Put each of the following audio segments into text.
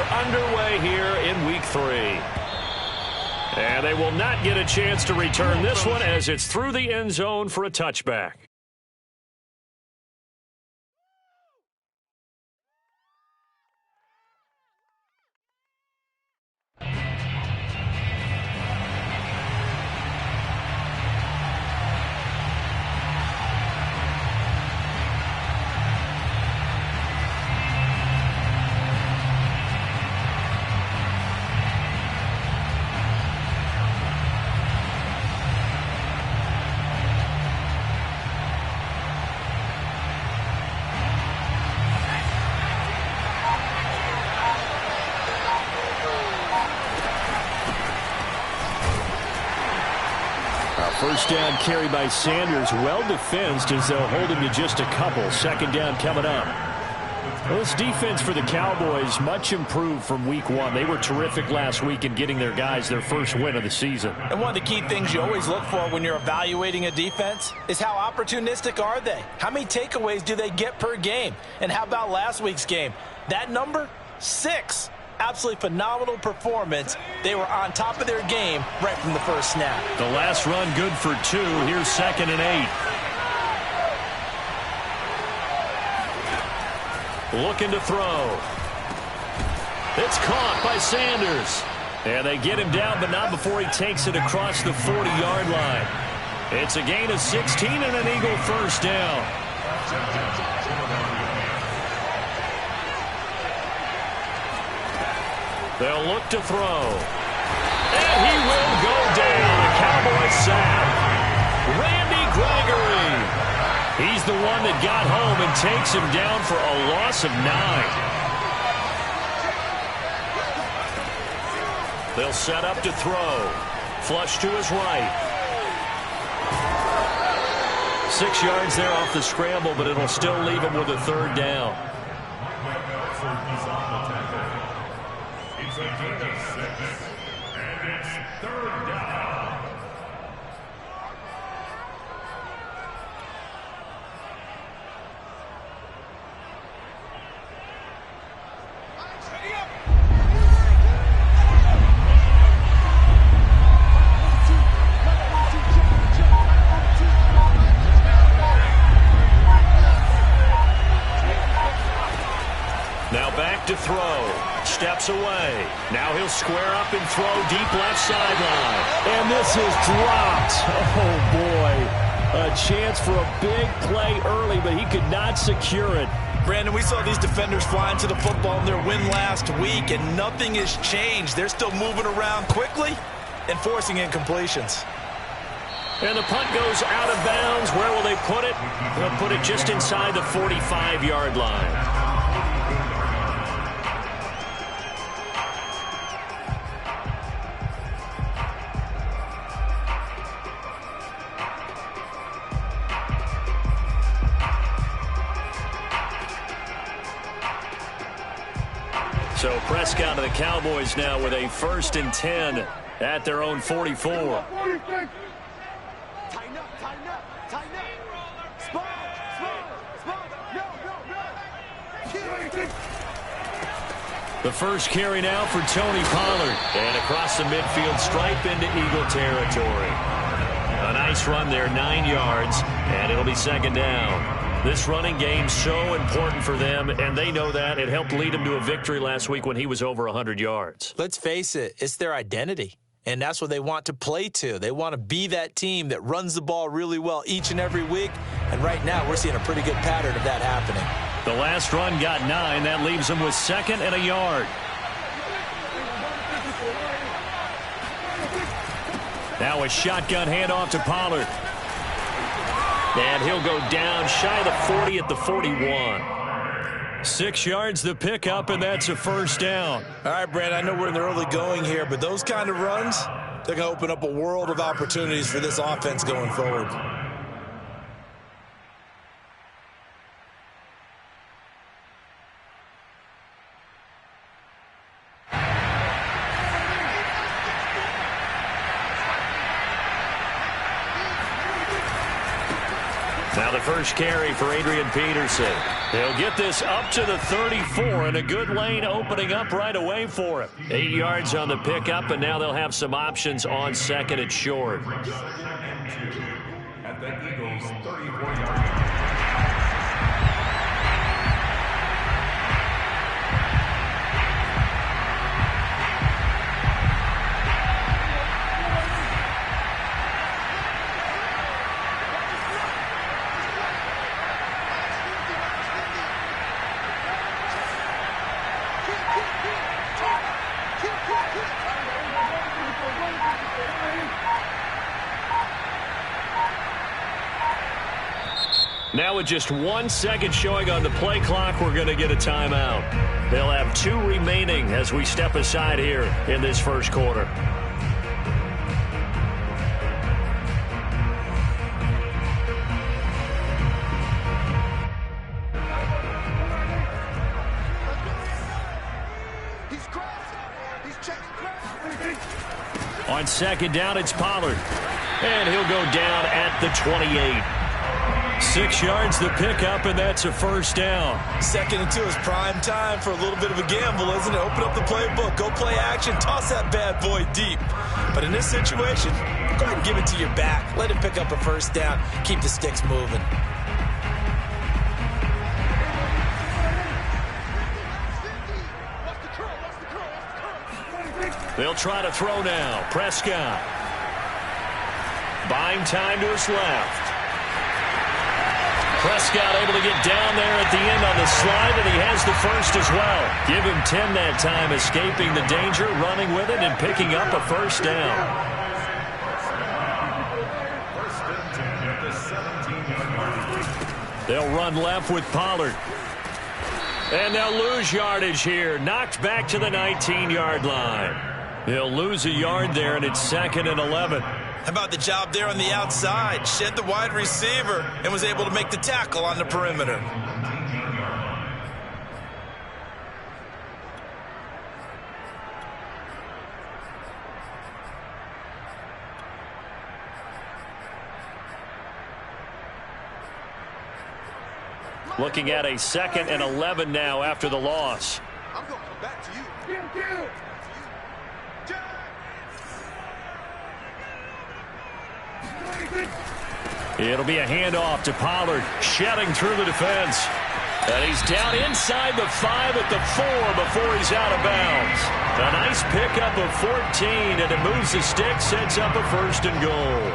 are underway here in Week 3. And they will not get a chance to return this one as it's through the end zone for a touchback. First down carry by Sanders, well defensed as they'll hold him to just a couple. Second down coming up. Well, this defense for the Cowboys much improved from Week 1. They were terrific last week in getting their guys their first win of the season. And one of the key things you always look for when you're evaluating a defense is how opportunistic are they? How many takeaways do they get per game? And how about last week's game? That number, 6. Absolutely phenomenal performance. They were on top of their game right from the first snap. The last run good for 2. Here's 2nd and 8. Looking to throw. It's caught by Sanders. And they get him down, but not before he takes it across the 40-yard line. It's a gain of 16 and an Eagle first down. They'll look to throw. And he will go down. The Cowboys sack. Randy Gregory. He's the one that got home and takes him down for a loss of 9. They'll set up to throw. Flush to his right. 6 yards there off the scramble, but it'll still leave him with a 3rd down. And it's 3rd down. Now back to throw. Steps away. Now he'll square up and throw deep left sideline. And this is dropped. Oh, boy. A chance for a big play early, but he could not secure it. Brandon, we saw these defenders flying to the football in their win last week, and nothing has changed. They're still moving around quickly and forcing incompletions. And the punt goes out of bounds. Where will they put it? They'll put it just inside the 45-yard line. So Prescott of the Cowboys now with a 1st and 10 at their own 44. Tighten up, tighten up, tighten up. The first carry now for Tony Pollard. And across the midfield stripe into Eagle territory. A nice run there, 9 yards, and it'll be 2nd down. This running game so important for them, and they know that. It helped lead them to a victory last week when he was over 100 yards. Let's face it, it's their identity, and that's what they want to play to. They want to be that team that runs the ball really well each and every week, and right now we're seeing a pretty good pattern of that happening. The last run got 9. That leaves them with 2nd and a yard. Now a shotgun handoff to Pollard. And he'll go down shy of the 40 at the 41. 6 yards the pickup, and that's a 1st down. All right, Brad, I know we're in the early going here, but those kind of runs, they're going to open up a world of opportunities for this offense going forward. Now the the first carry for Adrian Peterson. He'll get this up to the 34, and a good lane opening up right away for him. 8 yards on the pickup, and now they'll have some options on second and short. At the Eagles' 34-yard line. Now with just 1 second showing on the play clock, we're going to get a timeout. They'll have 2 remaining as we step aside here in this first quarter. On second down, it's Pollard. And he'll go down at the 28. 6 yards the pickup, and that's a first down. 2nd and 2 is prime time for a little bit of a gamble, isn't it? Open up the playbook, go play action, toss that bad boy deep. But in this situation, go ahead and give it to your back. Let him pick up a first down. Keep the sticks moving. They'll try to throw now. Prescott. Buying time to his left. Prescott able to get down there at the end on the slide, and he has the first as well. Give him 10 that time, escaping the danger, running with it, and picking up a first down. First and 10 at the 17-yard line. They'll run left with Pollard. And they'll lose yardage here. Knocked back to the 19-yard line. He'll lose a yard there, and it's 2nd and 11. How about the job there on the outside? Shed the wide receiver and was able to make the tackle on the perimeter. Looking at a 2nd and 11 now after the loss. I'm going to come back to you. It'll be a handoff to Pollard, shedding through the defense. And he's down inside the 5 at the 4 before he's out of bounds. A nice pickup of 14, and it moves the stick, sets up a 1st and goal.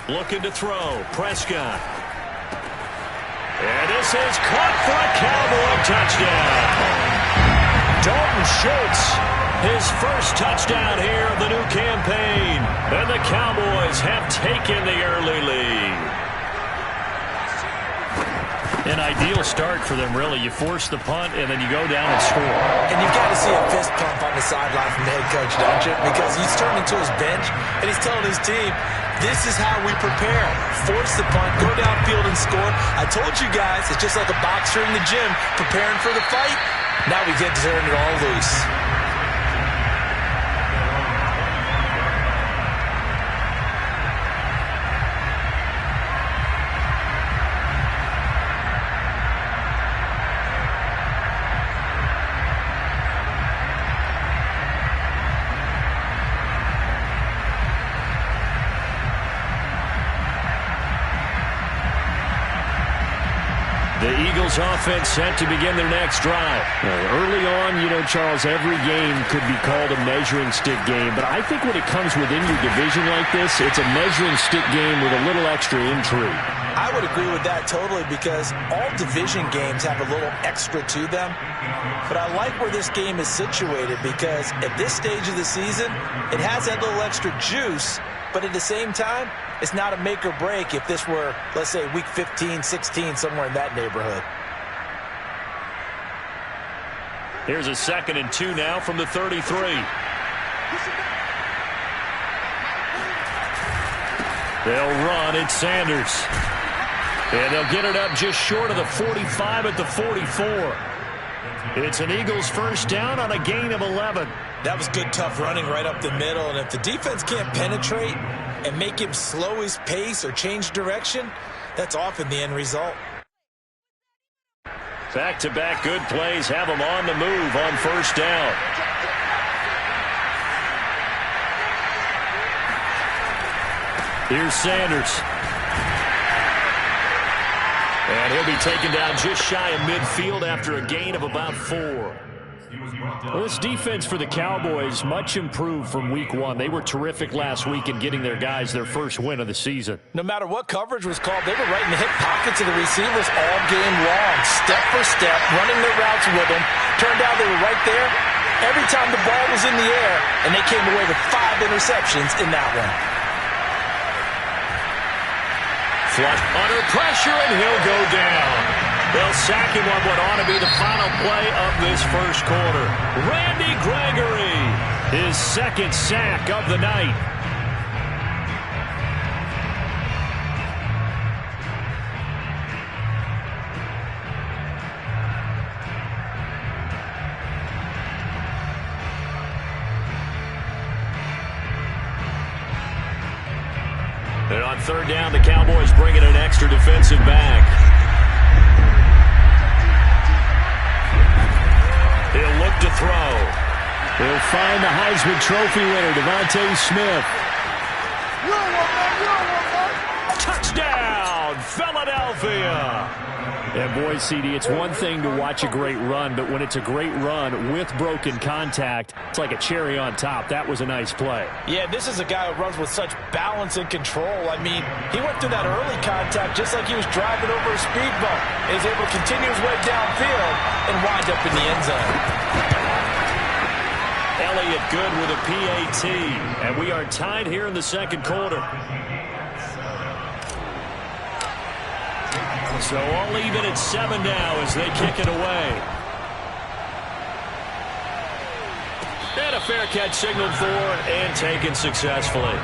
Looking to throw. Prescott. And this is caught for a Cowboy touchdown. Dalton Schultz, his first touchdown here of the new campaign. And the Cowboys have taken the early lead. An ideal start for them, really. You force the punt, and then you go down and score. And you've got to see a fist pump on the sideline from the head coach, don't you? Because he's turning to his bench, and he's telling his team, this is how we prepare. Force the punt, go downfield and score. I told you guys, it's just like a boxer in the gym preparing for the fight. Now we get to turn it all loose. Offense set to begin their next drive. Early on, you know, Charles, every game could be called a measuring stick game, but I think when it comes within your division like this, it's a measuring stick game with a little extra intrigue. I would agree with that totally, because all division games have a little extra to them. But I like where this game is situated, because at this stage of the season, it has that little extra juice, but at the same time, it's not a make or break if this were, let's say, week 15, 16, somewhere in that neighborhood. Here's a 2nd and 2 now from the 33. They'll run. It's Sanders. And they'll get it up just short of the 45 at the 44. It's an Eagles first down on a gain of 11. That was good, tough running right up the middle. And if the defense can't penetrate and make him slow his pace or change direction, that's often the end result. Back-to-back good plays have them on the move on first down. Here's Sanders. And he'll be taken down just shy of midfield after a gain of about 4. Well, this defense for the Cowboys much improved from week 1. They were terrific last week in getting their guys their first win of the season. No matter what coverage was called, they were right in the hip pockets of the receivers all game long, step for step, running their routes with them. Turned out they were right there every time the ball was in the air, and they came away with 5 interceptions in that one. Flush under pressure, and he'll go down. They'll sack him on what ought to be the final play of this first quarter. Randy Gregory, his 2nd sack of the night. And on 3rd down, the Cowboys bring in an extra defensive back. He'll look to throw. He'll find the Heisman Trophy winner, Devontae Smith. Touchdown, Philadelphia! And boy, CD, it's one thing to watch a great run, but when it's a great run with broken contact, it's like a cherry on top. That was a nice play. Yeah, this is a guy who runs with such balance and control. I mean, he went through that early contact just like he was driving over a speed bump. He was able to continue his way downfield and wind up in the end zone. Elliott good with a PAT, and we are tied here in the 2nd quarter. So all even at 7 now as they kick it away. And a fair catch signaled for and taken successfully.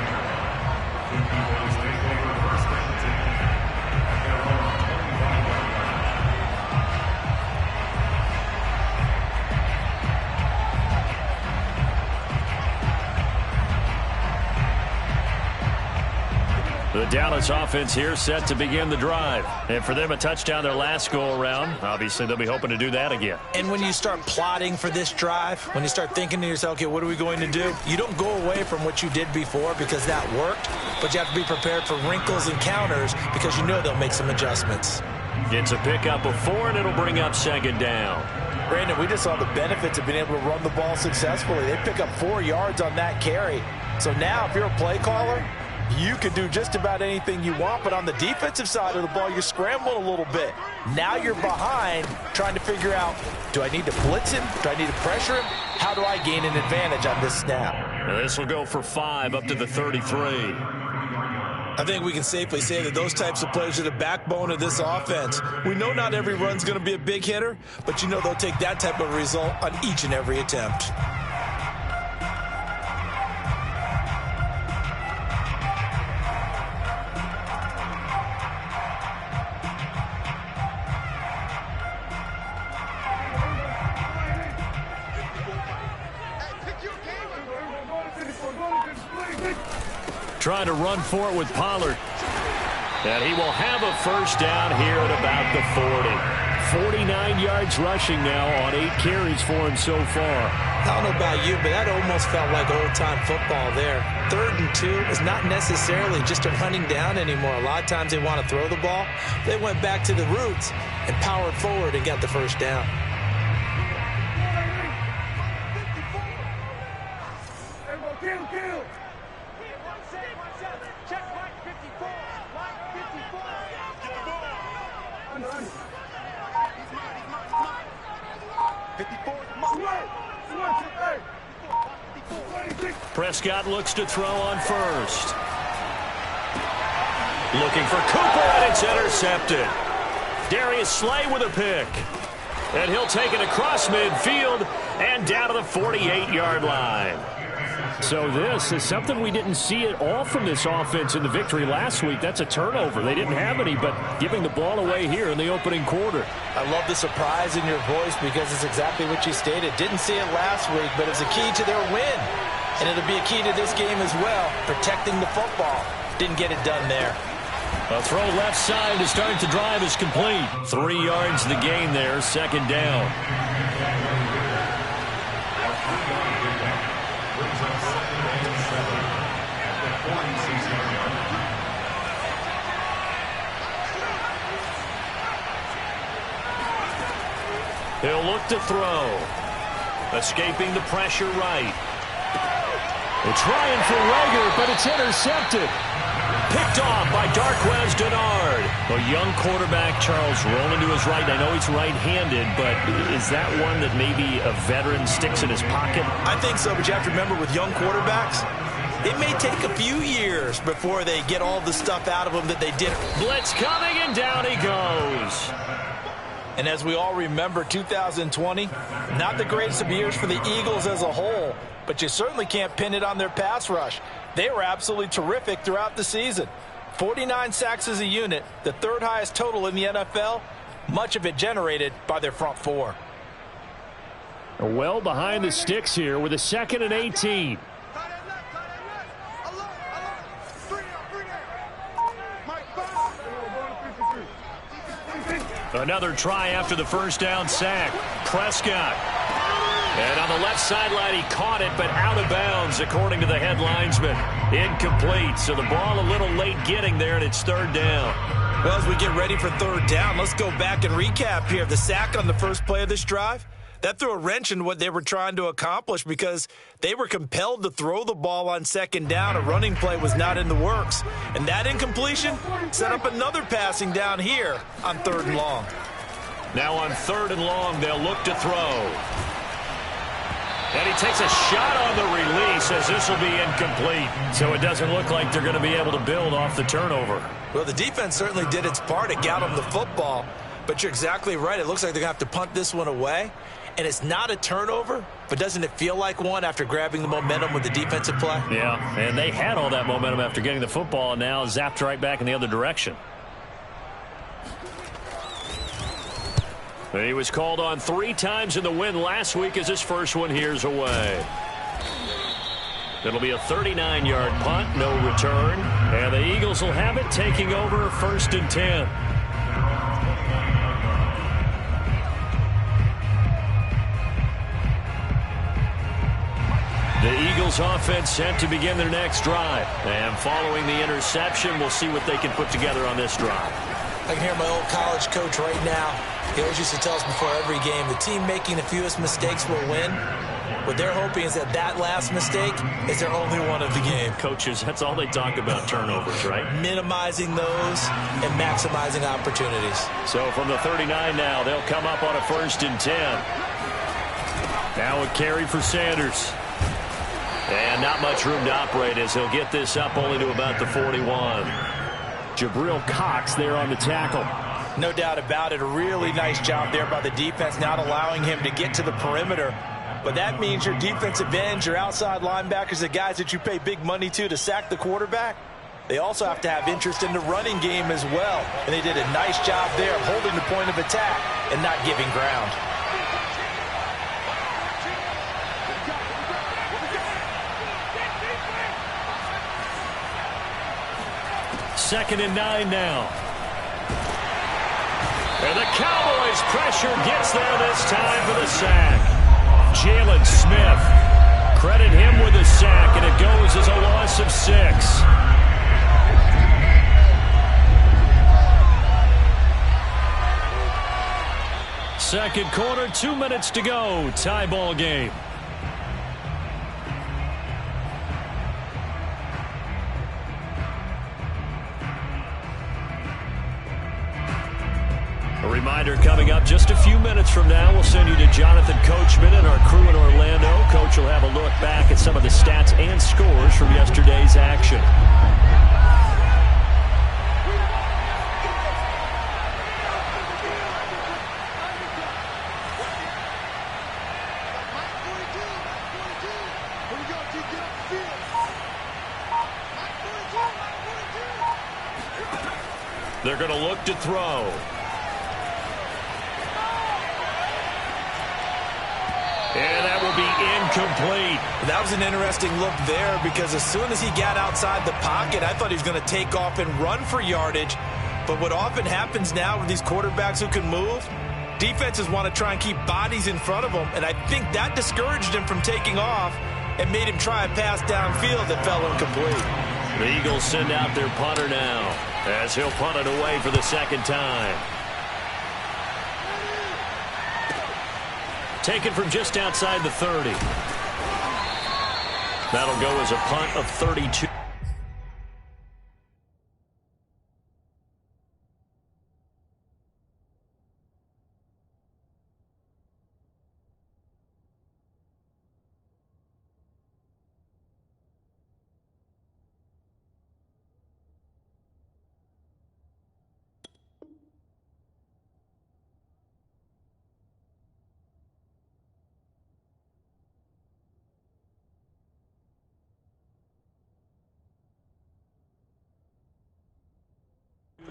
The Dallas offense here set to begin the drive. And for them, a touchdown their last go-around. Obviously, they'll be hoping to do that again. And when you start plotting for this drive, when you start thinking to yourself, okay, what are we going to do? You don't go away from what you did before because that worked, but you have to be prepared for wrinkles and counters because you know they'll make some adjustments. It's a pickup of 4, and it'll bring up 2nd down. Brandon, we just saw the benefits of being able to run the ball successfully. They pick up 4 yards on that carry. So now if you're a play caller, you can do just about anything you want, but on the defensive side of the ball, you're scrambling a little bit. Now you're behind trying to figure out, do I need to blitz him? Do I need to pressure him? How do I gain an advantage on this snap? Now this will go for 5 up to the 33. I think we can safely say that those types of plays are the backbone of this offense. We know not every run's going to be a big hitter, but you know they'll take that type of result on each and every attempt. Trying to run for it with Pollard. And he will have a first down here at about the 40. 49 yards rushing now on 8 carries for him so far. I don't know about you, but that almost felt like old-time football there. 3rd and 2 is not necessarily just a running down anymore. A lot of times they want to throw the ball. They went back to the roots and powered forward and got the first down. Prescott looks to throw on first. Looking for Cooper, and it's intercepted. Darius Slay with a pick. And he'll take it across midfield and down to the 48-yard line. So this is something we didn't see at all from this offense in the victory last week. That's a turnover. They didn't have any, but giving the ball away here in the opening quarter. I love the surprise in your voice because it's exactly what you stated. Didn't see it last week, but it's a key to their win. And it'll be a key to this game as well, protecting the football. Didn't get it done there. A throw left side to start the drive is complete. 3 yards to the gain there, second down. He'll look to throw. Escaping the pressure right. They're trying for Rager, but it's intercepted. Picked off by Darqueze Dennard. A young quarterback, Charles, rolling to his right. I know he's right-handed, but is that one that maybe a veteran sticks in his pocket? I think so, but you have to remember with young quarterbacks, it may take a few years before they get all the stuff out of them that they did. Blitz coming, and down he goes. And as we all remember, 2020, not the greatest of years for the Eagles as a whole, but you certainly can't pin it on their pass rush. They were absolutely terrific throughout the season. 49 sacks as a unit, the third highest total in the NFL, much of it generated by their front four. Well behind the sticks here with a 2nd and 18. Another try after the first down sack. Prescott. And on the left sideline, he caught it, but out of bounds, according to the head linesman. Incomplete. So the ball a little late getting there, and it's third down. Well, as we get ready for third down, let's go back and recap here. The sack on the first play of this drive, that threw a wrench in what they were trying to accomplish because they were compelled to throw the ball on second down. A running play was not in the works. And that incompletion set up another passing down here on third and long. Now on third and long, they'll look to throw. And he takes a shot on the release as this will be incomplete. So it doesn't look like they're going to be able to build off the turnover. Well, the defense certainly did its part. It got them the football. But you're exactly right. It looks like they're going to have to punt this one away. And it's not a turnover, but doesn't it feel like one after grabbing the momentum with the defensive play? Yeah, and they had all that momentum after getting the football and now zapped right back in the other direction. He was called on 3 times in the win last week as his first one here's away. It'll be a 39-yard punt, no return. And the Eagles will have it, taking over 1st and 10. The Eagles offense set to begin their next drive. And following the interception, we'll see what they can put together on this drive. I can hear my old college coach right now. He always used to tell us before every game, the team making the fewest mistakes will win. What they're hoping is that that last mistake is their only one of the game. Coaches, that's all they talk about, turnovers, right? Minimizing those and maximizing opportunities. So from the 39 now, they'll come up on a 1st and 10. Now a carry for Sanders. And not much room to operate as he'll get this up only to about the 41. Jabril Cox there on the tackle. No doubt about it. A really nice job there by the defense, not allowing him to get to the perimeter. But that means your defensive ends, your outside linebackers, the guys that you pay big money to sack the quarterback, they also have to have interest in the running game as well. And they did a nice job there of holding the point of attack and not giving ground. Second and 9 now. And the Cowboys' pressure gets there this time for the sack. Jalen Smith. Credit him with the sack, and it goes as a loss of 6. Second quarter, 2 minutes to go. Tie ball game. A reminder coming up just a few minutes from now, we'll send you to Jonathan Coachman and our crew in Orlando. Coach will have a look back at some of the stats and scores from yesterday's action. They're going to look to throw. And that will be incomplete. That was an interesting look there because as soon as he got outside the pocket, I thought he was going to take off and run for yardage. But what often happens now with these quarterbacks who can move, defenses want to try and keep bodies in front of them, and I think that discouraged him from taking off and made him try a pass downfield that fell incomplete. The Eagles send out their punter now as he'll punt it away for the second time. Taken from just outside the 30. That'll go as a punt of 32.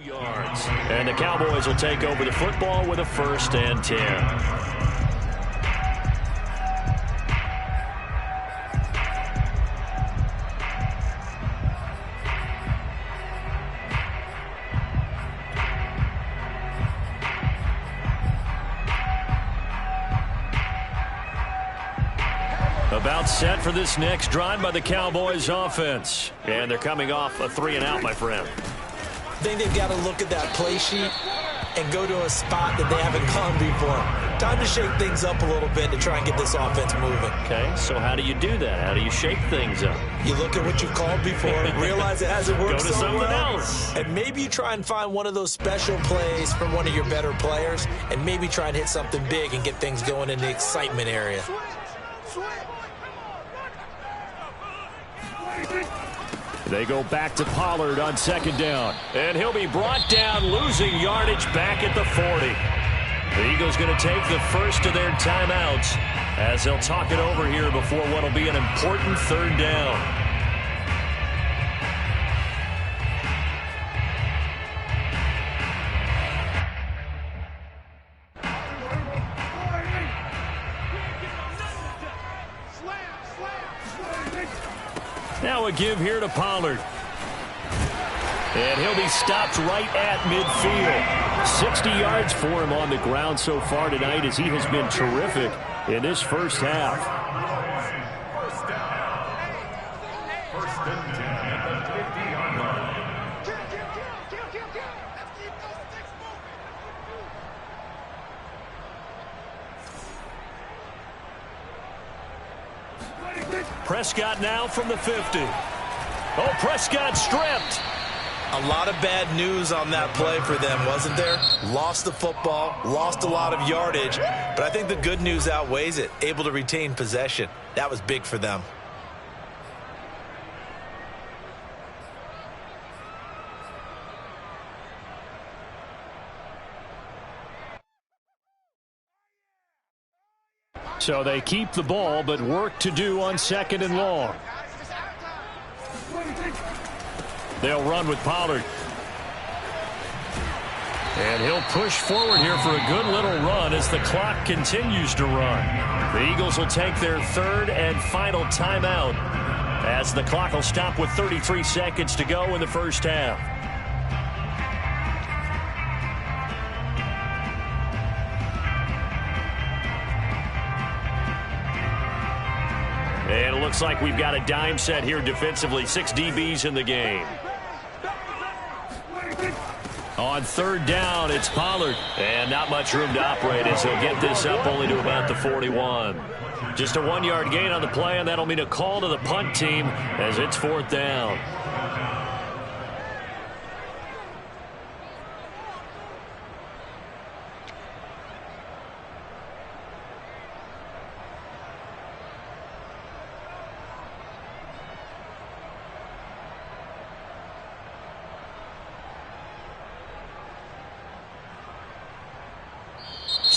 Yards. And the Cowboys will take over the football with a 1st and 10. About set for this next drive by the Cowboys offense. And they're coming off a 3-and-out, my friend. I think they've got to look at that play sheet and go to a spot that they haven't gone before. Time to shake things up a little bit to try and get this offense moving. Okay, so how do you do that? How do you shake things up? You look at what you've called before, realize it hasn't worked Go to so something well, else. and maybe you try and find one of those special plays from one of your better players, and maybe try and hit something big and get things going in the excitement area. They go back to Pollard on 2nd down. And he'll be brought down, losing yardage back at the 40. The Eagles going to take the first of their timeouts as they'll talk it over here before what will be an important 3rd down. Now a give here to Pollard. And he'll be stopped right at midfield. 60 yards for him on the ground so far tonight as he has been terrific in this first half. First and 10 at the 50-yard line. Prescott now from the 50. Oh, Prescott stripped. A lot of bad news on that play for them, wasn't there? Lost the football, lost a lot of yardage, but I think the good news outweighs it. Able to retain possession. That was big for them. So they keep the ball, but work to do on 2nd and long. They'll run with Pollard. And he'll push forward here for a good little run as the clock continues to run. The Eagles will take their 3rd and final timeout as the clock will stop with 33 seconds to go in the first half. And it looks like we've got a dime set here defensively. 6 DBs in the game. On 3rd down, it's Pollard. And not much room to operate as he'll get this up only to about the 41. Just a 1-yard gain on the play, and that'll mean a call to the punt team as it's 4th down.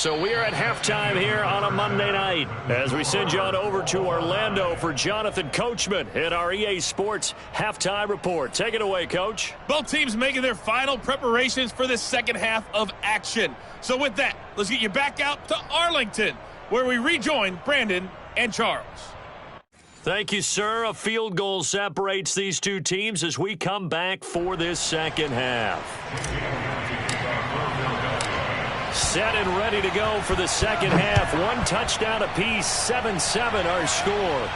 So we are at halftime here on a Monday night as we send you on over to Orlando for Jonathan Coachman at our EA Sports Halftime Report. Take it away, Coach. Both teams making their final preparations for the second half of action. So with that, let's get you back out to Arlington, where we rejoin Brandon and Charles. Thank you, sir. A field goal separates these two teams as we come back for this second half. Set and ready to go for the second half. One touchdown apiece, 7-7 our score.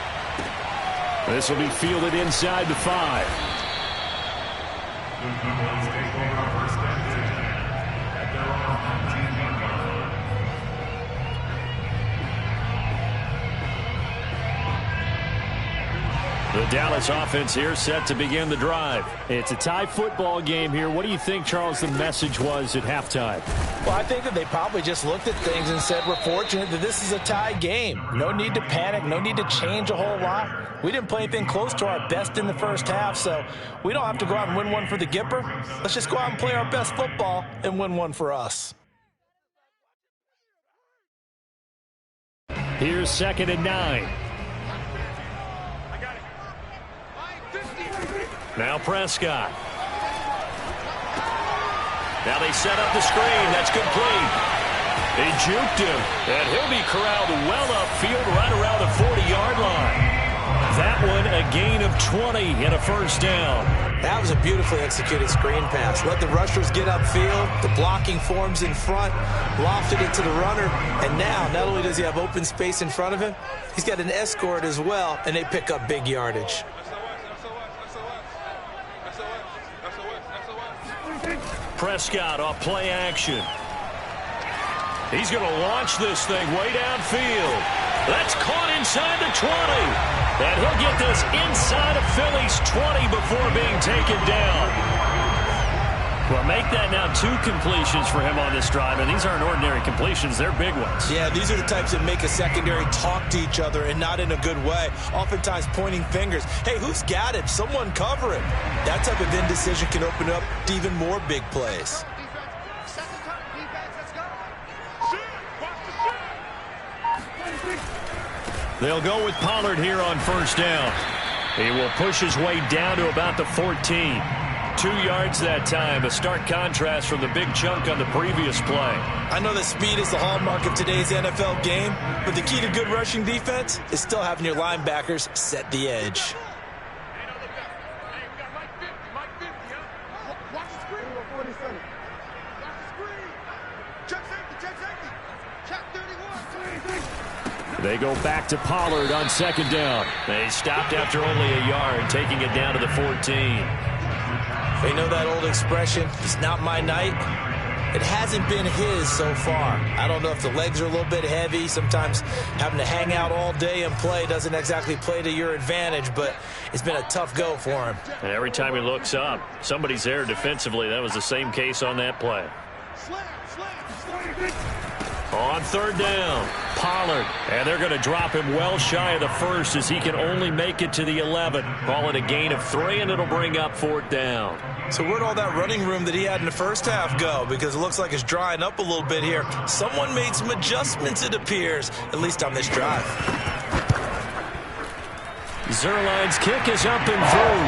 This will be fielded inside the 5. The Dallas offense here set to begin the drive. It's a tie football game here. What do you think, Charles, the message was at halftime? Well, I think that they probably just looked at things and said, we're fortunate that this is a tie game. No need to panic. No need to change a whole lot. We didn't play anything close to our best in the first half, so we don't have to go out and win one for the Gipper. Let's just go out and play our best football and win one for us. Here's 2nd and 9. Now Prescott. Now they set up the screen. That's complete. They juked him, and he'll be corralled well upfield right around the 40-yard line. That one a gain of 20 and a first down. That was a beautifully executed screen pass. Let the rushers get upfield. The blocking forms in front. Lofted it to the runner. And now, not only does he have open space in front of him, he's got an escort as well, and they pick up big yardage. Prescott off play action. He's going to launch this thing way downfield. That's caught inside the 20. And he'll get this inside of Philly's 20 before being taken down. Well, make that now 2 completions for him on this drive, and these aren't ordinary completions. They're big ones. Yeah, these are the types that make a secondary talk to each other and not in a good way. Oftentimes pointing fingers. Hey, who's got it? Someone cover it. That type of indecision can open up to even more big plays. They'll go with Pollard here on first down. He will push his way down to about the 14. 2 yards that time, a stark contrast from the big chunk on the previous play. I know that speed is the hallmark of today's NFL game, but the key to good rushing defense is still having your linebackers set the edge. They go back to Pollard on second down. They stopped after only a yard, taking it down to the 14. They know that old expression, it's not my night. It hasn't been his so far. I don't know if the legs are a little bit heavy. Sometimes having to hang out all day and play doesn't exactly play to your advantage, but it's been a tough go for him. And every time he looks up, somebody's there defensively. That was the same case on that play. On third down, Pollard, and they're going to drop him well shy of the first as he can only make it to the 11. Call it a gain of 3, and it'll bring up 4th down. So where'd all that running room that he had in the first half go? Because it looks like it's drying up a little bit here. Someone made some adjustments, it appears, at least on this drive. Zuerlein's kick is up and through.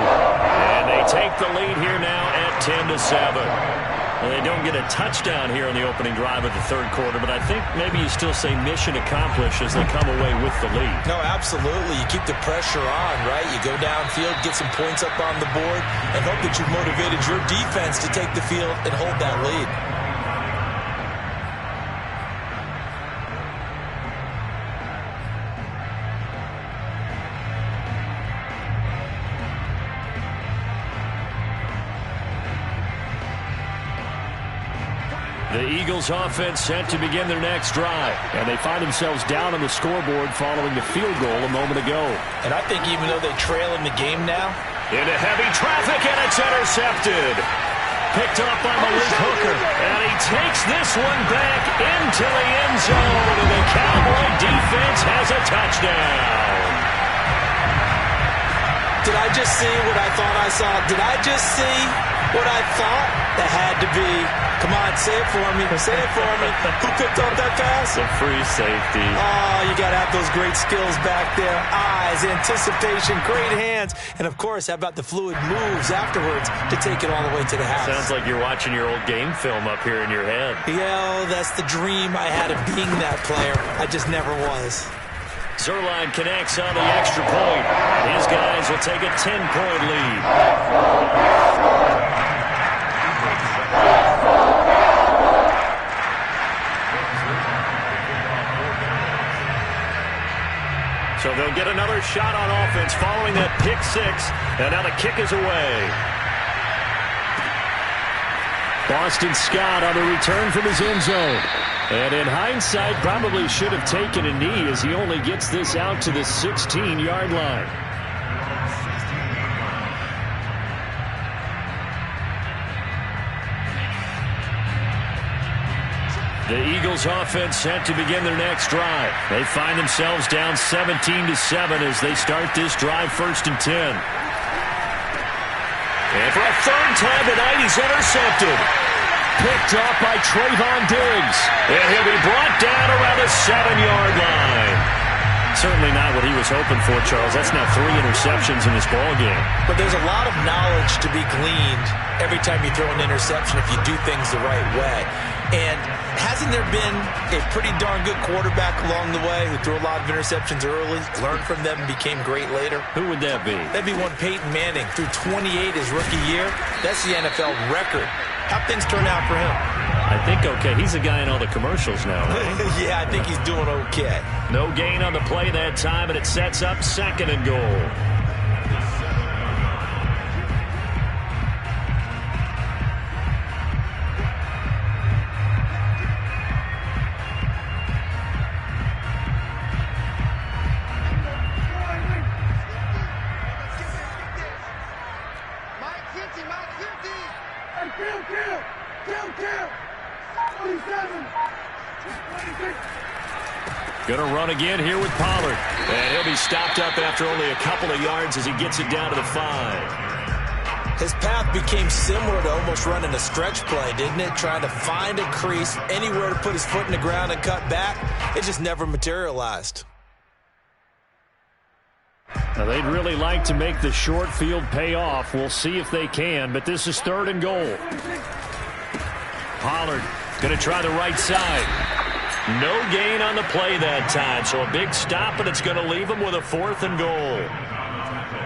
And they take the lead here now at 10-7. Well, they don't get a touchdown here in the opening drive of the third quarter, but I think maybe you still say mission accomplished as they come away with the lead. No, absolutely. You keep the pressure on, right? You go downfield, get some points up on the board, and hope that you've motivated your defense to take the field and hold that lead. The Eagles offense set to begin their next drive. And they find themselves down on the scoreboard following the field goal a moment ago. And I think even though they trail in the game now. Into heavy traffic, and it's intercepted. Picked up by Malik Hooker. And he takes this one back into the end zone. And the Cowboy defense has a touchdown. Did I just see what I thought I saw? Did I just see what I thought? That had to be. Come on, say it for me. Say it for me. Who picked up that pass? The free safety. Oh, you got to have those great skills back there. Eyes, anticipation, great hands. And, of course, how about the fluid moves afterwards to take it all the way to the house? Sounds like you're watching your old game film up here in your head. Yeah, that's the dream I had of being that player. I just never was. Zuerlein connects on the extra point. His guys will take a 10-point lead. So they'll get another shot on offense following that pick six. And now the kick is away. Boston Scott on the return from his end zone. And in hindsight, probably should have taken a knee as he only gets this out to the 16-yard line. The Eagles offense set to begin their next drive. They find themselves down 17-7 as they start this drive 1st and 10. And for a third time tonight, he's intercepted. Picked off by Trayvon Diggs. And he'll be brought down around the 7-yard line. Certainly not what he was hoping for, Charles. That's now 3 interceptions in this ballgame. But there's a lot of knowledge to be gleaned every time you throw an interception if you do things the right way. And hasn't there been a pretty darn good quarterback along the way who threw a lot of interceptions early, learned from them, and became great later? Who would that be? That'd be one Peyton Manning. Threw 28 his rookie year. That's the NFL record. How'd things turn out for him? I think okay. He's a guy in all the commercials now, right? Yeah, I think he's doing okay. No gain on the play that time, and it sets up 2nd and goal. Going to run again here with Pollard. And he'll be stopped up after only a couple of yards as he gets it down to the 5. His path became similar to almost running a stretch play, didn't it? Trying to find a crease, anywhere to put his foot in the ground and cut back. It just never materialized. Now, they'd really like to make the short field pay off. We'll see if they can, but this is 3rd and goal. Pollard going to try the right side. No gain on the play that time, so a big stop, and it's going to leave him with a 4th and goal.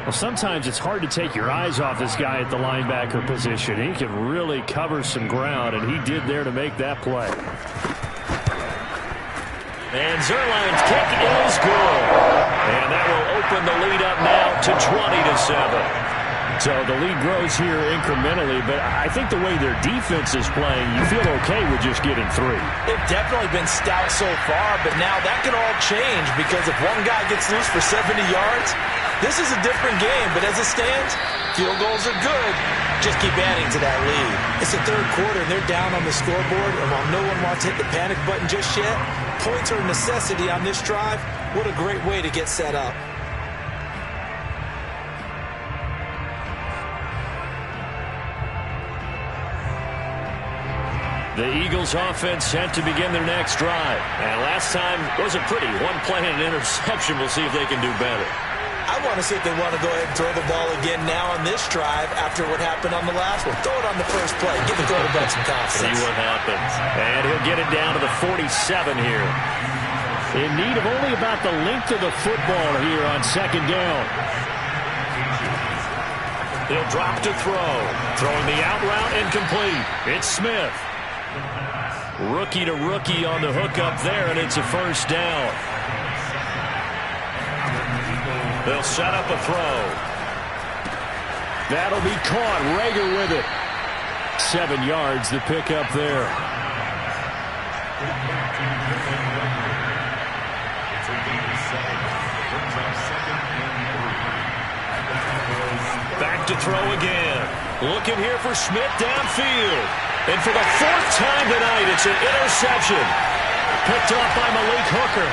Well, sometimes it's hard to take your eyes off this guy at the linebacker position. He can really cover some ground, and he did there to make that play. And Zuerlein's kick is good. And that will open the lead up now to 20-7. So the lead grows here incrementally, but I think the way their defense is playing, you feel okay with just getting 3. They've definitely been stout so far, but now that can all change because if one guy gets loose for 70 yards, this is a different game. But as it stands, field goals are good. Just keep adding to that lead. It's the 3rd quarter, and they're down on the scoreboard, and while no one wants to hit the panic button just yet, points are a necessity on this drive. What a great way to get set up. The Eagles offense set to begin their next drive. And last time wasn't pretty. One play and an interception. We'll see if they can do better. I want to see if they want to go ahead and throw the ball again now on this drive after what happened on the last one. Throw it on the first play. Give the quarterback some confidence. See what happens. And he'll get it down to the 47 here. In need of only about the length of the football here on 2nd down. He'll drop to throw. Throwing the out route incomplete. It's Smith. Rookie to rookie on the hook up there, and it's a 1st down. They'll set up a throw. That'll be caught. Rager with it. 7 yards, the pickup there. Back to throw again. Looking here for Smith downfield. And for the 4th time tonight, it's an interception. Picked off by Malik Hooker.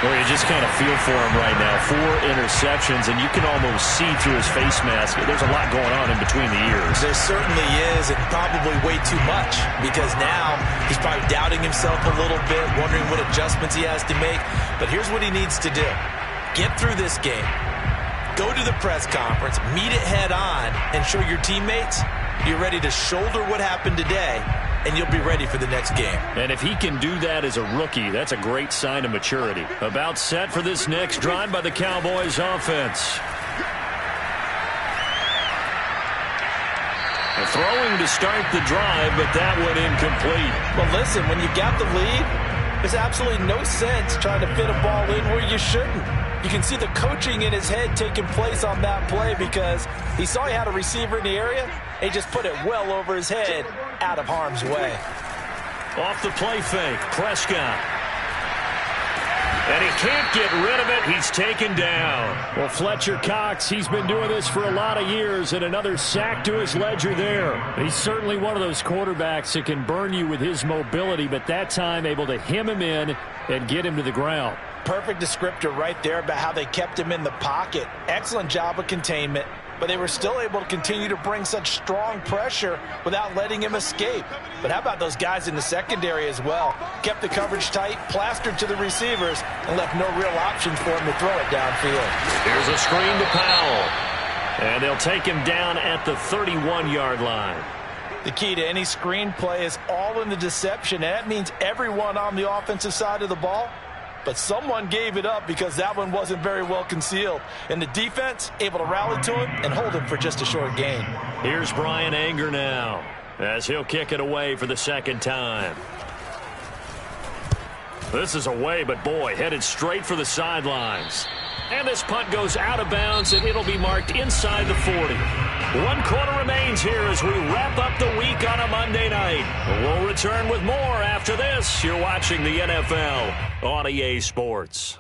Well, you just kind of feel for him right now. 4 interceptions, and you can almost see through his face mask. There's a lot going on in between the ears. There certainly is, and probably way too much, because now he's probably doubting himself a little bit, wondering what adjustments he has to make. But here's what he needs to do. Get through this game. Go to the press conference, meet it head on, and show your teammates you're ready to shoulder what happened today, and you'll be ready for the next game. And if he can do that as a rookie, that's a great sign of maturity. About set for this next drive by the Cowboys offense. A throwing to start the drive, but that one incomplete. Well, listen, when you got the lead, there's absolutely no sense trying to fit a ball in where you shouldn't. You can see the coaching in his head taking place on that play because he saw he had a receiver in the area, and he just put it well over his head out of harm's way. Off the play fake, Prescott. And he can't get rid of it. He's taken down. Well, Fletcher Cox, he's been doing this for a lot of years, and another sack to his ledger there. He's certainly one of those quarterbacks that can burn you with his mobility, but that time able to hem him in and get him to the ground. Perfect descriptor right there about how they kept him in the pocket. Excellent job of containment, but they were still able to continue to bring such strong pressure without letting him escape. But how about those guys in the secondary as well? Kept the coverage tight, plastered to the receivers, and left no real options for him to throw it downfield. Here's a screen to Powell. And they'll take him down at the 31-yard line. The key to any screen play is all in the deception, and that means everyone on the offensive side of the ball. But someone gave it up because that one wasn't very well concealed. And the defense able to rally to him and hold him for just a short gain. Here's Brian Anger now as he'll kick it away for the second time. This is away, but boy, headed straight for the sidelines. And this punt goes out of bounds, and it'll be marked inside the 40. 1 quarter remains here as we wrap up the week on a Monday night. We'll return with more after this. You're watching the NFL on EA Sports.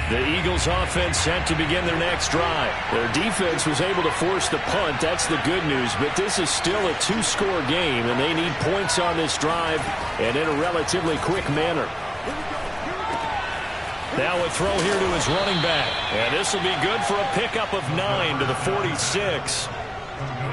The Eagles offense set to begin their next drive. Their defense was able to force the punt. That's the good news. But this is still a 2-score game, and they need points on this drive and in a relatively quick manner. Now a throw here to his running back. And this will be good for a pickup of 9 to the 46.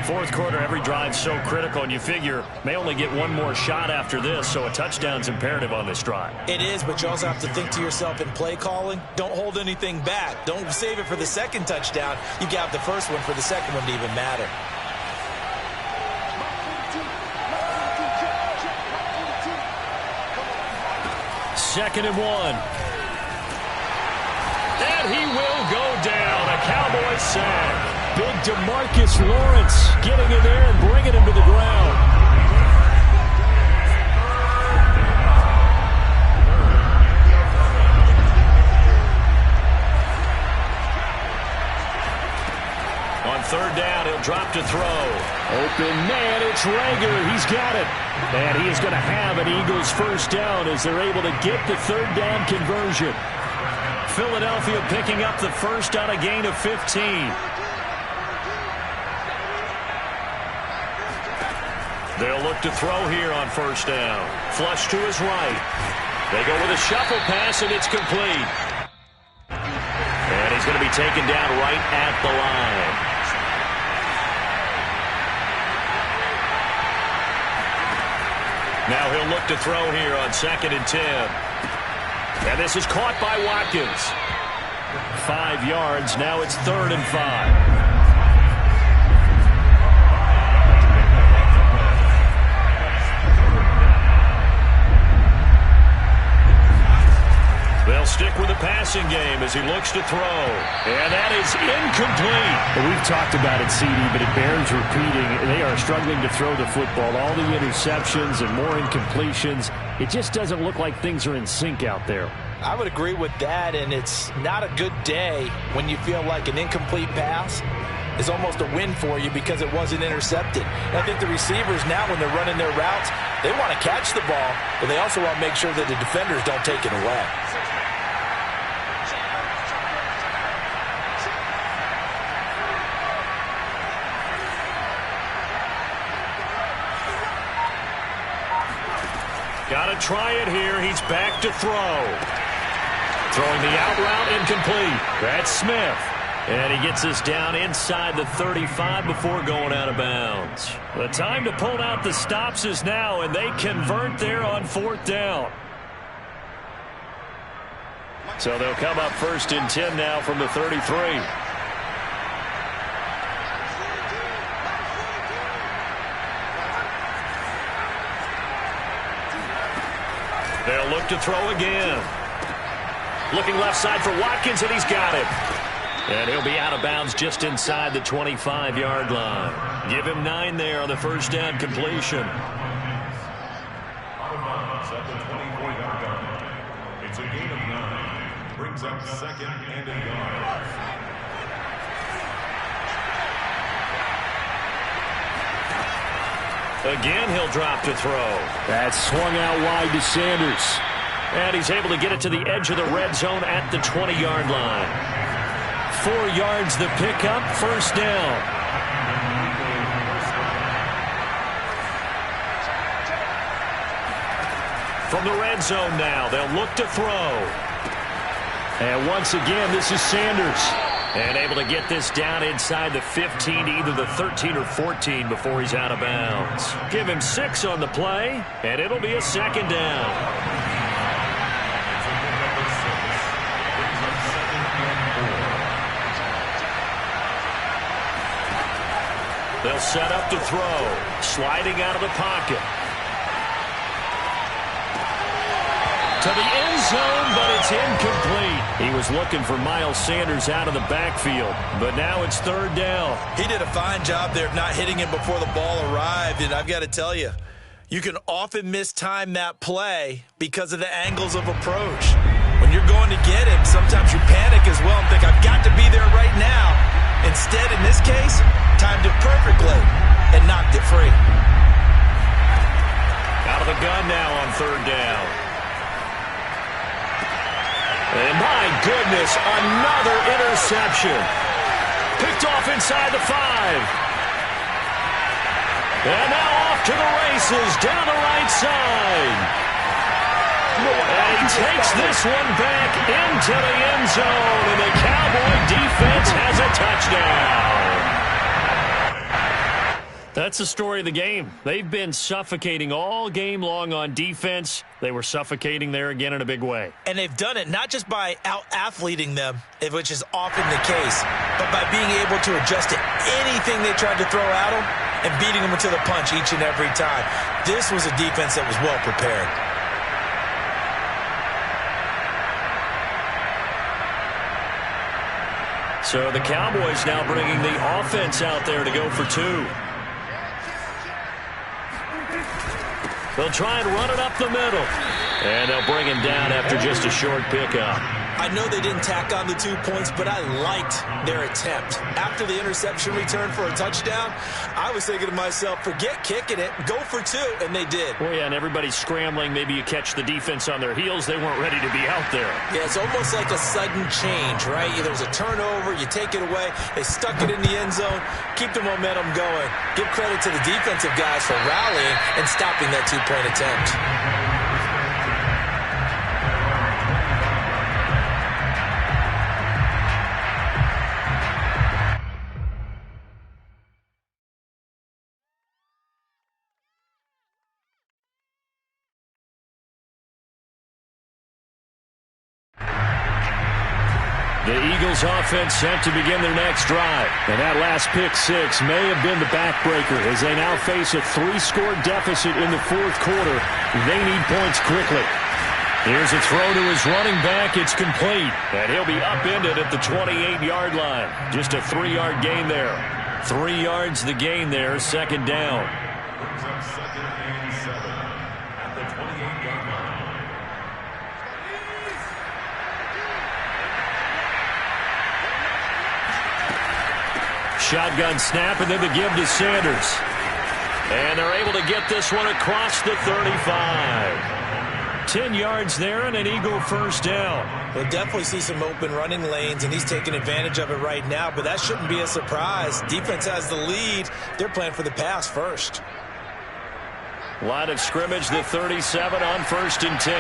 Fourth quarter, every drive so critical, and you figure may only get one more shot after this, so a touchdown's imperative on this drive. It is, but you also have to think to yourself in play calling, don't hold anything back. Don't save it for the second touchdown. You got the first one for the second one to even matter. Second and 1. And he will go down. A Cowboys sack. Big DeMarcus Lawrence getting in there and bringing him to the ground. On third down, he'll drop to throw. Open man, it's Rager. He's got it. And he is going to have an Eagles first down as they're able to get the third down conversion. Philadelphia picking up the first on a gain of 15. They'll look to throw here on first down. Flush to his right. They go with a shuffle pass, and it's complete. And he's going to be taken down right at the line. Now he'll look to throw here on 2nd and 10. And this is caught by Watkins. 5 yards. Now it's 3rd and 5. They'll stick with the passing game as he looks to throw. And that is incomplete. Well, we've talked about it, CD, but it bears repeating. They are struggling to throw the football. All the interceptions and more incompletions. It just doesn't look like things are in sync out there. I would agree with that, and it's not a good day when you feel like an incomplete pass is almost a win for you because it wasn't intercepted. And I think the receivers now, when they're running their routes, they want to catch the ball, but they also want to make sure that the defenders don't take it away. Got it try it here. He's back to throw. Throwing the out route incomplete. That's Smith. And he gets us down inside the 35 before going out of bounds. The time to pull out the stops is now, and they convert there on 4th down. So they'll come up 1st and 10 now from the 33. They'll look to throw again. Looking left side for Watkins, and he's got it. And he'll be out of bounds just inside the 25-yard line. Give him 9 there on the 1st down completion. Out of bounds at the 24-yard line. It's a gain of 9. Brings up 2nd and a yard. Again, he'll drop to throw. That's swung out wide to Sanders. And he's able to get it to the edge of the red zone at the 20-yard line. 4 yards the pickup, 1st down. From the red zone now, they'll look to throw. And once again, this is Sanders. And able to get this down inside the 15, either the 13 or 14 before he's out of bounds. Give him 6 on the play, and it'll be a 2nd down. They'll set up to throw. Sliding out of the pocket. To the end zone, but it's incomplete. He was looking for Miles Sanders out of the backfield, but now it's 3rd down. He did a fine job there of not hitting him before the ball arrived, and I've got to tell you, you can often mistime that play because of the angles of approach. When you're going to get him, sometimes you panic as well and think, I've got to be there right now. Instead, in this case, timed it perfectly and knocked it free. Out of the gun now on 3rd down. And my goodness, another interception. Picked off inside the 5. And now off to the races down the right side. And he takes this one back into the end zone, and the Cowboy defense has a touchdown. That's the story of the game. They've been suffocating all game long on defense. They were suffocating there again in a big way. And they've done it not just by out-athleting them, which is often the case, but by being able to adjust to anything they tried to throw at them and beating them to the punch each and every time. This was a defense that was well prepared. So the Cowboys now bringing the offense out there to go for 2. They'll try and run it up the middle. And they'll bring him down after just a short pickup. I know they didn't tack on the 2 points, but I liked their attempt. After the interception return for a touchdown, I was thinking to myself, forget kicking it, go for 2, and they did. Well, yeah, and everybody's scrambling. Maybe you catch the defense on their heels. They weren't ready to be out there. Yeah, it's almost like a sudden change, right? There's a turnover, you take it away, they stuck it in the end zone, keep the momentum going. Give credit to the defensive guys for rallying and stopping that 2-point attempt. The Eagles offense set to begin their next drive. And that last pick 6 may have been the backbreaker as they now face a 3-score deficit in the 4th quarter. They need points quickly. Here's a throw to his running back. It's complete. And he'll be upended at the 28-yard line. Just a 3-yard gain there. 3 yards the gain there, 2nd down. Brings up 2nd and 7 at the 28-yard line. Shotgun snap, and then the give to Sanders. And they're able to get this one across the 35. 10 yards there and an Eagle 1st down. We'll definitely see some open running lanes, and he's taking advantage of it right now, but that shouldn't be a surprise. Defense has the lead. They're playing for the pass first. Line of scrimmage, the 37 on 1st and 10.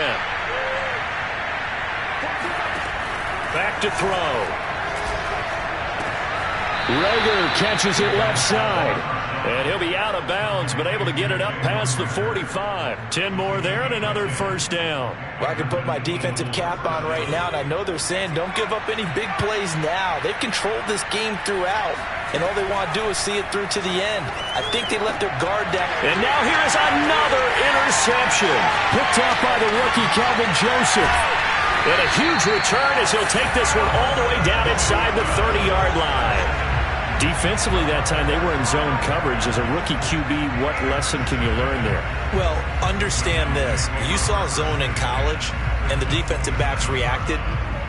Back to throw. Rager catches it left side. And he'll be out of bounds, but able to get it up past the 45. 10 more there and another first down. Well, I can put my defensive cap on right now, and I know they're saying don't give up any big plays now. They've controlled this game throughout, and all they want to do is see it through to the end. I think they let their guard down. And now here is another interception. Picked off by the rookie, Kelvin Joseph. And a huge return as he'll take this one all the way down inside the 30-yard line. Defensively that time, they were in zone coverage. As a rookie QB, what lesson can you learn there? Well, understand this. You saw zone in college, and the defensive backs reacted,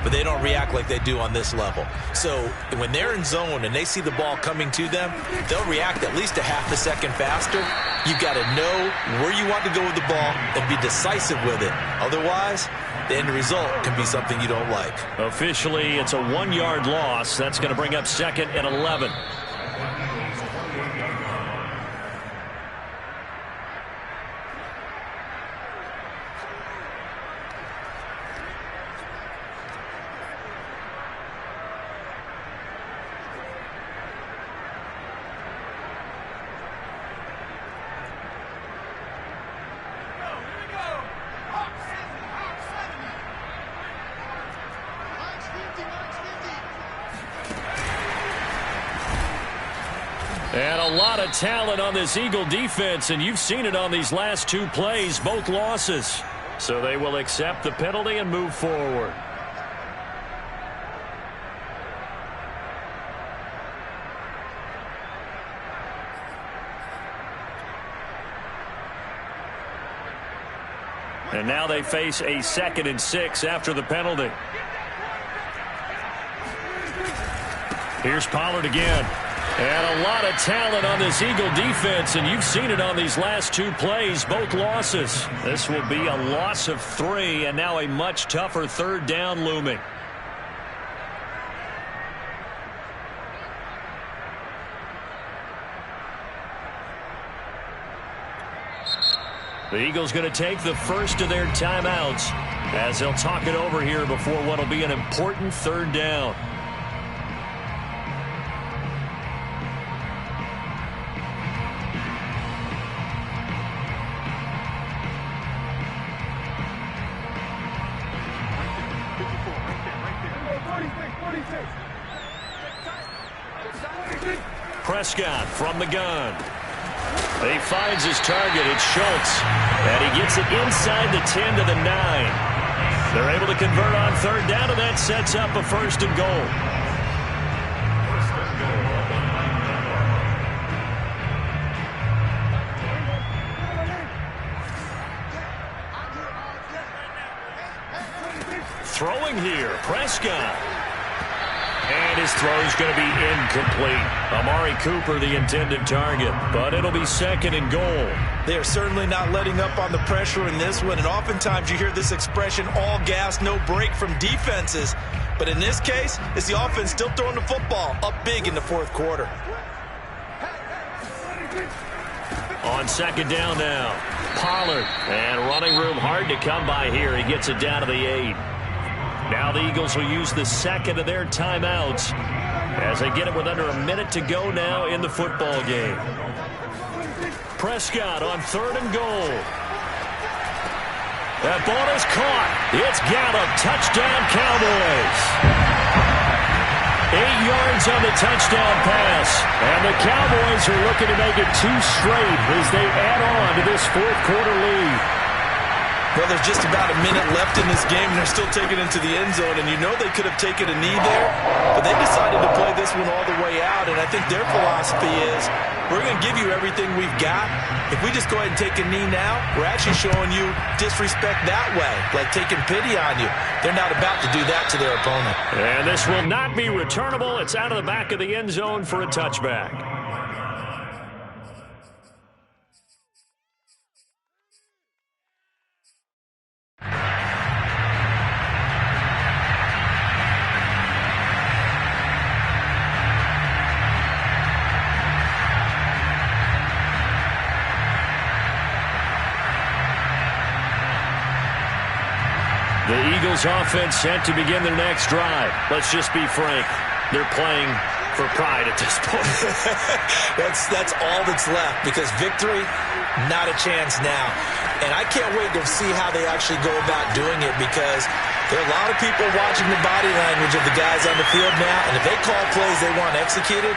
but they don't react like they do on this level. So when they're in zone and they see the ball coming to them, they'll react at least a half a second faster. You've got to know where you want to go with the ball and be decisive with it. Otherwise, the end result can be something you don't like. Officially, it's a 1-yard loss. That's going to bring up 2nd and 11. And a lot of talent on this Eagle defense, and you've seen it on these last 2 plays, both losses. So they will accept the penalty and move forward. And now they face a 2nd and 6 after the penalty. Here's Pollard again. And a lot of talent on this Eagle defense, and you've seen it on these last 2 plays, both losses. This will be a loss of 3, and now a much tougher 3rd down looming. The Eagles going to take the first of their timeouts as they'll talk it over here before what will be an important 3rd down. Prescott from the gun. He finds his target. It's Schultz. And he gets it inside the 10 to the 9. They're able to convert on 3rd down, and that sets up a 1st and goal. Throwing here, Prescott. And his throw is going to be incomplete. Amari Cooper, the intended target, but it'll be 2nd and goal. They are certainly not letting up on the pressure in this one, and oftentimes you hear this expression, all gas, no break from defenses. But in this case, it's the offense still throwing the football up big in the 4th quarter. On 2nd down now, Pollard. And running room hard to come by here. He gets it down to the 8. Now the Eagles will use the 2nd of their timeouts as they get it with under a minute to go now in the football game. Prescott on 3rd and goal. That ball is caught. It's Gallup. Touchdown, Cowboys. 8 yards on the touchdown pass. And the Cowboys are looking to make it 2 straight as they add on to this 4th quarter lead. Well, there's just about a minute left in this game, and they're still taking it into the end zone. And you know they could have taken a knee there, but they decided to play this one all the way out. And I think their philosophy is, we're going to give you everything we've got. If we just go ahead and take a knee now, we're actually showing you disrespect that way, like taking pity on you. They're not about to do that to their opponent. And this will not be returnable. It's out of the back of the end zone for a touchback. Eagles offense set to begin their next drive. Let's just be frank. They're playing for pride at this point. That's all that's left, because victory, not a chance now. And I can't wait to see how they actually go about doing it, because there are a lot of people watching the body language of the guys on the field now, and if they call plays they want executed,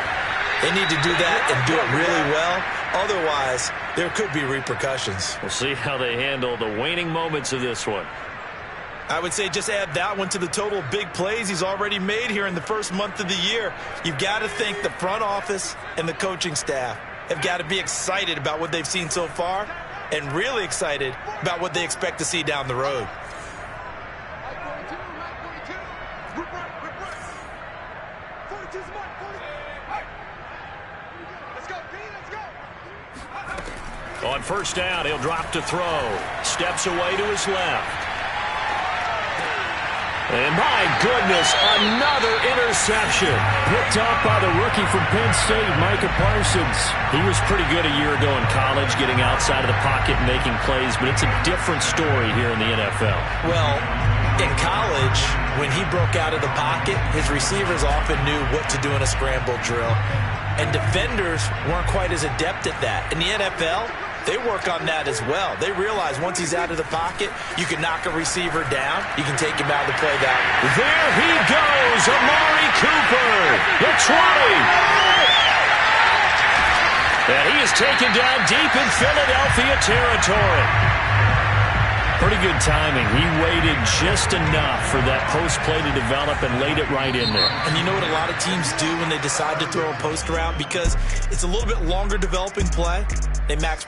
they need to do that and do it really well. Otherwise, there could be repercussions. We'll see how they handle the waning moments of this one. I would say just add that one to the total big plays he's already made here in the first month of the year. You've got to think the front office and the coaching staff have got to be excited about what they've seen so far and really excited about what they expect to see down the road. On first down, he'll drop to throw. Steps away to his left. And my goodness, another interception. Picked off by the rookie from Penn State, Micah Parsons. He was pretty good a year ago in college, getting outside of the pocket and making plays, but it's a different story here in the NFL. Well, in college, when he broke out of the pocket, his receivers often knew what to do in a scramble drill. And defenders weren't quite as adept at that. In the NFL, they work on that as well. They realize once he's out of the pocket, you can knock a receiver down. You can take him out of the play that way. There he goes, Amari Cooper, the 20. And he is taken down deep in Philadelphia territory. Pretty good timing. He waited just enough for that post play to develop and laid it right in there. And you know what a lot of teams do when they decide to throw a post route? Because it's a little bit longer developing play. They max